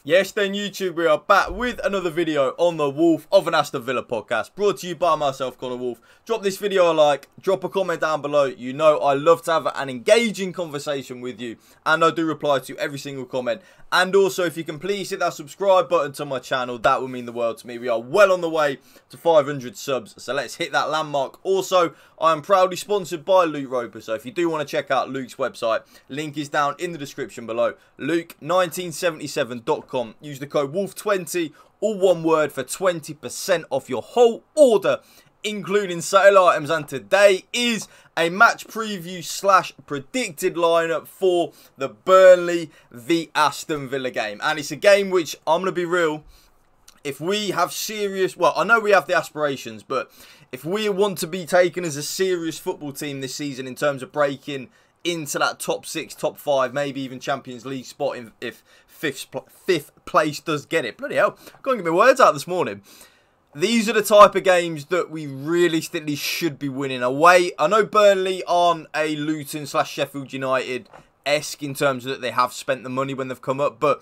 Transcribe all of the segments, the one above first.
Yes, then YouTube, we are back with another video on the Wolf of an Aston Villa podcast, brought to you by myself, Connor Wolf. Drop this video a like, drop a comment down below. You know I love to have an engaging conversation with you, and I do reply to every single comment. And also, if you can please hit that subscribe button to my channel, that would mean the world to me. We are well on the way to 500 subs, so let's hit that landmark. Also, I am proudly sponsored by Luke Roper, so if you do want to check out Luke's website, link is down in the description below. Luke1977.com. Use the code WOLF20, all one word, for 20% off your whole order, including sale items. And today is a match preview / predicted lineup for the Burnley v Aston Villa game. And it's a game which, I'm going to be real, if we have serious, well, I know we have the aspirations, but if we want to be taken as a serious football team this season in terms of breaking into that top 6, top 5, maybe even Champions League spot if fifth place does get it. Bloody hell, can't get my words out this morning. These are the type of games that we realistically should be winning away. I know Burnley aren't a Luton / Sheffield United-esque in terms of that they have spent the money when they've come up, but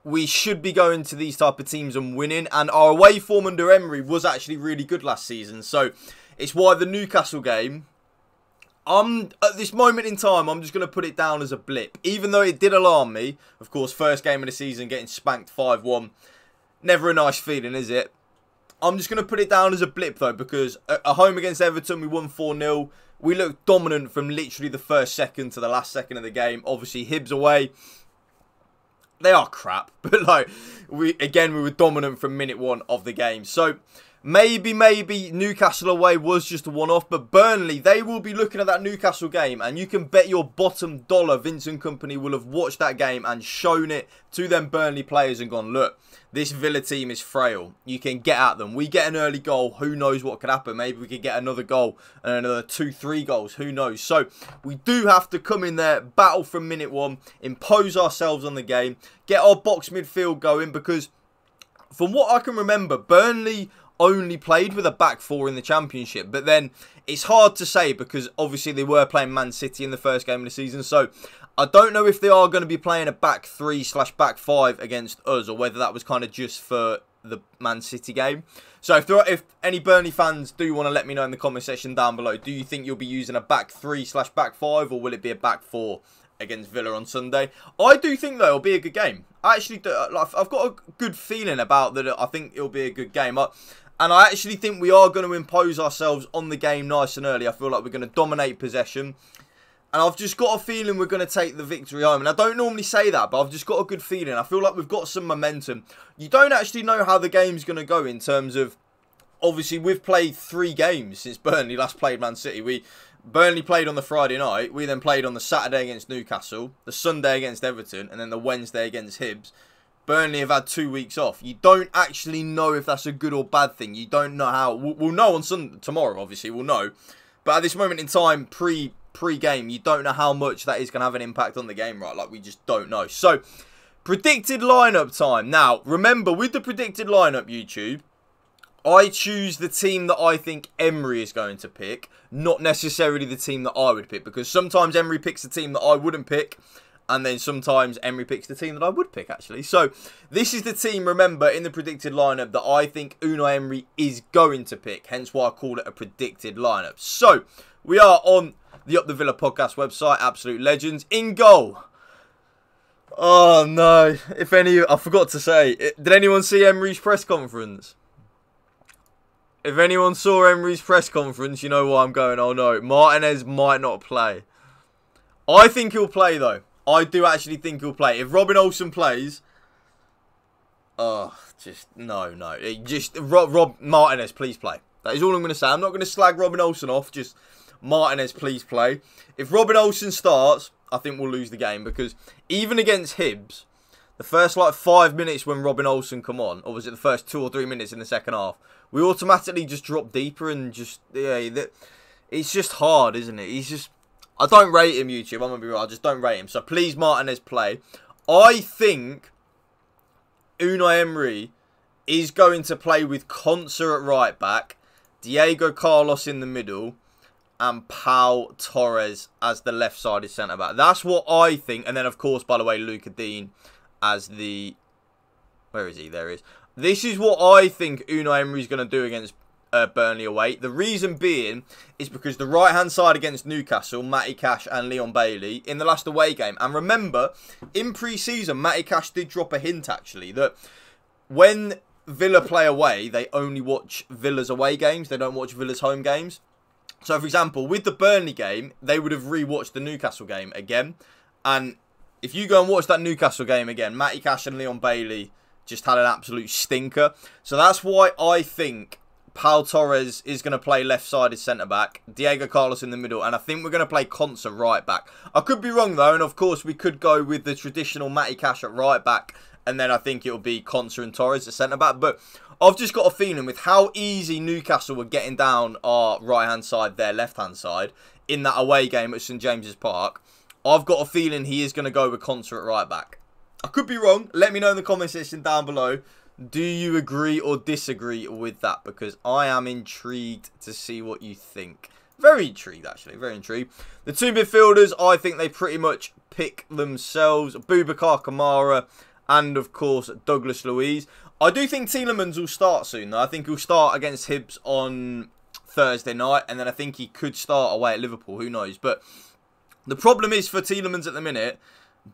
we should be going to these type of teams and winning. And our away form under Emery was actually really good last season. So it's why the Newcastle game, at this moment in time, I'm just going to put it down as a blip. Even though it did alarm me, of course, first game of the season, getting spanked 5-1. Never a nice feeling, is it? I'm just going to put it down as a blip, though, because at home against Everton, we won 4-0. We looked dominant from literally the first second to the last second of the game. Obviously, Hibs away, they are crap. But, like, we were dominant from minute 1 of the game. So maybe Newcastle away was just a one-off. But Burnley, they will be looking at that Newcastle game. And you can bet your bottom dollar Vincent Kompany will have watched that game and shown it to them Burnley players and gone, look, this Villa team is frail. You can get at them. We get an early goal. Who knows what could happen? Maybe we could get another goal and another 2-3 goals. Who knows? So we do have to come in there, battle from minute 1, impose ourselves on the game, get our box midfield going, because from what I can remember, Burnley only played with a back 4 in the Championship. But then it's hard to say because obviously they were playing Man City in the first game of the season. So I don't know if they are going to be playing a back 3 / back 5 against us, or whether that was kind of just for the Man City game. So if any Burnley fans do want to let me know in the comment section down below, do you think you'll be using a back 3 / back 5, or will it be a back 4 against Villa on Sunday? I do think, though, it'll be a good game. I actually do, like, I've got a good feeling about that. I think it'll be a good game. And I actually think we are going to impose ourselves on the game nice and early. I feel like we're going to dominate possession. And I've just got a feeling we're going to take the victory home. And I don't normally say that, but I've just got a good feeling. I feel like we've got some momentum. You don't actually know how the game's going to go in terms of, obviously, we've played 3 games since Burnley last played Man City. Burnley played on the Friday night. We then played on the Saturday against Newcastle, the Sunday against Everton, and then the Wednesday against Hibs. Burnley have had 2 weeks off. You don't actually know if that's a good or bad thing. You don't know how. We'll know on tomorrow, obviously, we'll know. But at this moment in time, pre-game, you don't know how much that is going to have an impact on the game, right? Like, we just don't know. So, predicted lineup time. Now, remember, with the predicted lineup, YouTube, I choose the team that I think Emery is going to pick, not necessarily the team that I would pick, because sometimes Emery picks the team that I wouldn't pick, and then sometimes Emery picks the team that I would pick, actually. So, this is the team, remember, in the predicted lineup that I think Unai Emery is going to pick. Hence why I call it a predicted lineup. So, we are on the Up the Villa podcast website. Absolute legends. In goal. Oh, no. I forgot to say. Did anyone see Emery's press conference? If anyone saw Emery's press conference, you know why I'm going, oh, no. Martinez might not play. I think he'll play, though. I do actually think he'll play. If Robin Olsen plays, just no. Just Rob Martinez, please play. That is all I'm going to say. I'm not going to slag Robin Olsen off. Just Martinez, please play. If Robin Olsen starts, I think we'll lose the game, because even against Hibs, the first like 5 minutes when Robin Olsen come on, or was it the first 2 or 3 minutes in the second half, we automatically just drop deeper and just it's just hard, isn't it? He's just. I don't rate him, YouTube. I'm going to be real. I just don't rate him. So, please, Martinez, play. I think Unai Emery is going to play with Konsa at right back, Diego Carlos in the middle, and Pau Torres as the left-sided centre-back. That's what I think. And then, of course, by the way, Luca Dean as the Where is he? There he is. This is what I think Unai Emery is going to do against Burnley away. The reason being is because the right-hand side against Newcastle, Matty Cash and Leon Bailey, in the last away game. And remember, in pre-season, Matty Cash did drop a hint, actually, that when Villa play away, they only watch Villa's away games. They don't watch Villa's home games. So, for example, with the Burnley game, they would have re-watched the Newcastle game again. And if you go and watch that Newcastle game again, Matty Cash and Leon Bailey just had an absolute stinker. So that's why I think Pau Torres is going to play left-sided centre-back, Diego Carlos in the middle, and I think we're going to play Konsa right-back. I could be wrong, though, and of course we could go with the traditional Matty Cash at right-back, and then I think it'll be Konsa and Torres at centre-back. But I've just got a feeling with how easy Newcastle were getting down our right-hand side, their left-hand side, in that away game at St James's Park, I've got a feeling he is going to go with Konsa at right-back. I could be wrong. Let me know in the comment section down below. Do you agree or disagree with that? Because I am intrigued to see what you think. Very intrigued, actually. Very intrigued. The two midfielders, I think they pretty much pick themselves. Boubacar Kamara and, of course, Douglas Luiz. I do think Tielemans will start soon, though. I think he'll start against Hibs on Thursday night. And then I think he could start away at Liverpool. Who knows? But the problem is for Tielemans at the minute,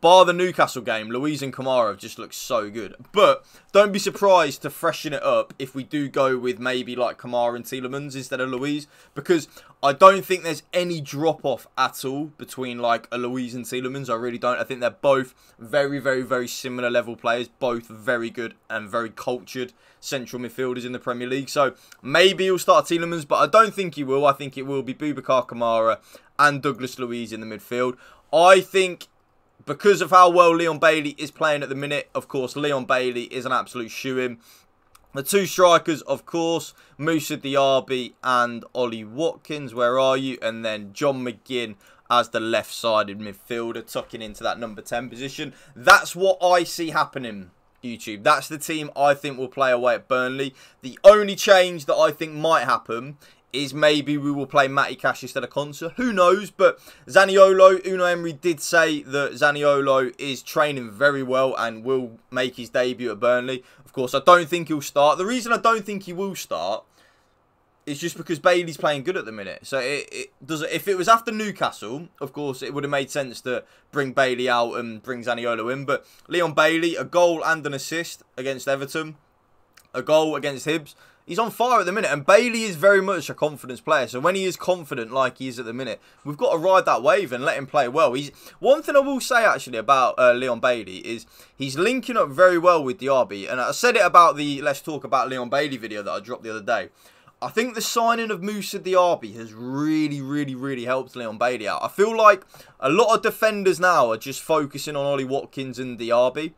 bar the Newcastle game, Luiz and Kamara have just looked so good. But don't be surprised to freshen it up if we do go with maybe like Kamara and Tielemans instead of Luiz. Because I don't think there's any drop-off at all between like a Luiz and Tielemans. I really don't. I think they're both very, very, very similar level players. Both very good and very cultured central midfielders in the Premier League. So maybe he'll start Tielemans, but I don't think he will. I think it will be Boubacar Kamara and Douglas Luiz in the midfield. I think because of how well Leon Bailey is playing at the minute, of course, Leon Bailey is an absolute shoo-in. The two strikers, of course, Moussa Diaby and Ollie Watkins. Where are you? And then John McGinn as the left-sided midfielder, tucking into that number 10 position. That's what I see happening, YouTube. That's the team I think will play away at Burnley. The only change that I think might happen is maybe we will play Matty Cash instead of Konsa. Who knows? But Zaniolo, Unai Emery did say that Zaniolo is training very well and will make his debut at Burnley. Of course, I don't think he'll start. The reason I don't think he will start is just because Bailey's playing good at the minute. So if it was after Newcastle, of course, it would have made sense to bring Bailey out and bring Zaniolo in. But Leon Bailey, a goal and an assist against Everton, a goal against Hibs. He's on fire at the minute, and Bailey is very much a confidence player. So when he is confident like he is at the minute, we've got to ride that wave and let him play well. One thing I will say, actually, about Leon Bailey is he's linking up very well with Diaby. And I said it about the Let's Talk About Leon Bailey video that I dropped the other day. I think the signing of Moussa Diaby has really, really, really helped Leon Bailey out. I feel like a lot of defenders now are just focusing on Ollie Watkins and Diaby.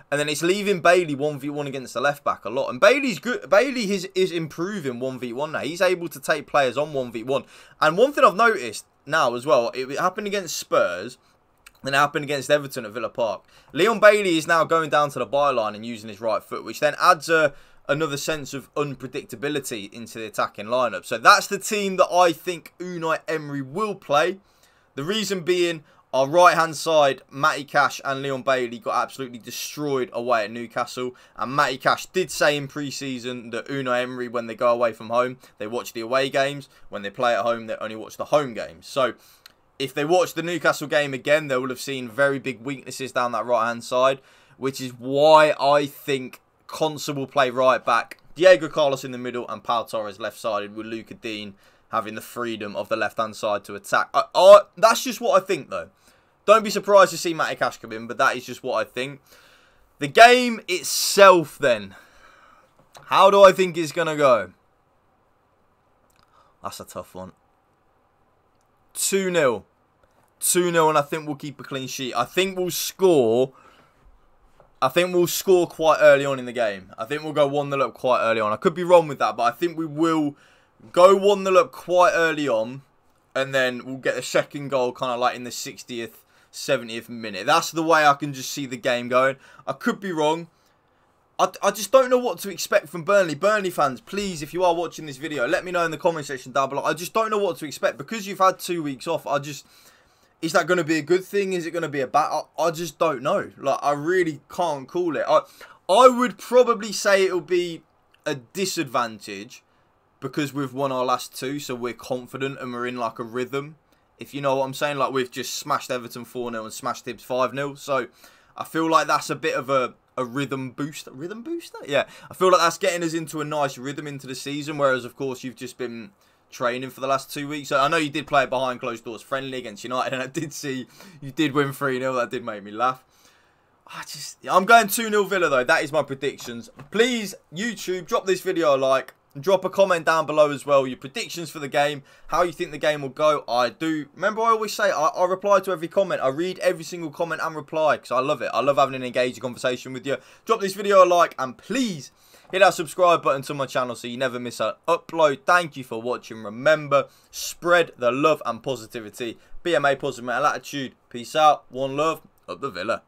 And then it's leaving Bailey 1v1 against the left-back a lot. And Bailey's good. Bailey is improving 1v1 now. He's able to take players on 1v1. And one thing I've noticed now as well, it happened against Spurs, and it happened against Everton at Villa Park. Leon Bailey is now going down to the byline and using his right foot, which then adds another sense of unpredictability into the attacking lineup. So that's the team that I think Unai Emery will play. The reason being, our right-hand side, Matty Cash and Leon Bailey got absolutely destroyed away at Newcastle. And Matty Cash did say in pre-season that Unai Emery, when they go away from home, they watch the away games. When they play at home, they only watch the home games. So if they watch the Newcastle game again, they will have seen very big weaknesses down that right-hand side. Which is why I think Konsa will play right-back, Diego Carlos in the middle, and Pau Torres left-sided with Luca Dean having the freedom of the left-hand side to attack. That's just what I think, though. Don't be surprised to see Matty Cash come in, but that is just what I think. The game itself, then. How do I think it's going to go? That's a tough one. 2-0. 2-0, and I think we'll keep a clean sheet. I think we'll score quite early on in the game. I think we'll go 1-0 up quite early on. I could be wrong with that, but I think we will go 1-0 up quite early on, and then we'll get the second goal kind of like in the 60th, 70th minute. That's the way I can just see the game going. I could be wrong. I just don't know what to expect from Burnley. Burnley fans, please, if you are watching this video, let me know in the comment section down below. I just don't know what to expect because you've had 2 weeks off. Is that going to be a good thing? Is it going to be a bad? I just don't know. Like, I really can't call it. I would probably say it'll be a disadvantage because we've won our last 2, so we're confident and we're in like a rhythm. If you know what I'm saying, like we've just smashed Everton 4-0 and smashed Hibs 5-0. So I feel like that's a bit of a rhythm booster. Rhythm booster? Yeah. I feel like that's getting us into a nice rhythm into the season. Whereas, of course, you've just been training for the last 2 weeks. So I know you did play a behind closed doors friendly against United. And I did see you did win 3-0. That did make me laugh. I'm going 2-0 Villa, though. That is my predictions. Please, YouTube, drop this video a like. Drop a comment down below as well, your predictions for the game, how you think the game will go. Remember I always say, I reply to every comment. I read every single comment and reply because I love it. I love having an engaging conversation with you. Drop this video a like and please hit that subscribe button to my channel so you never miss an upload. Thank you for watching. Remember, spread the love and positivity. BMA, positive mental attitude. Peace out. One love. Up the Villa.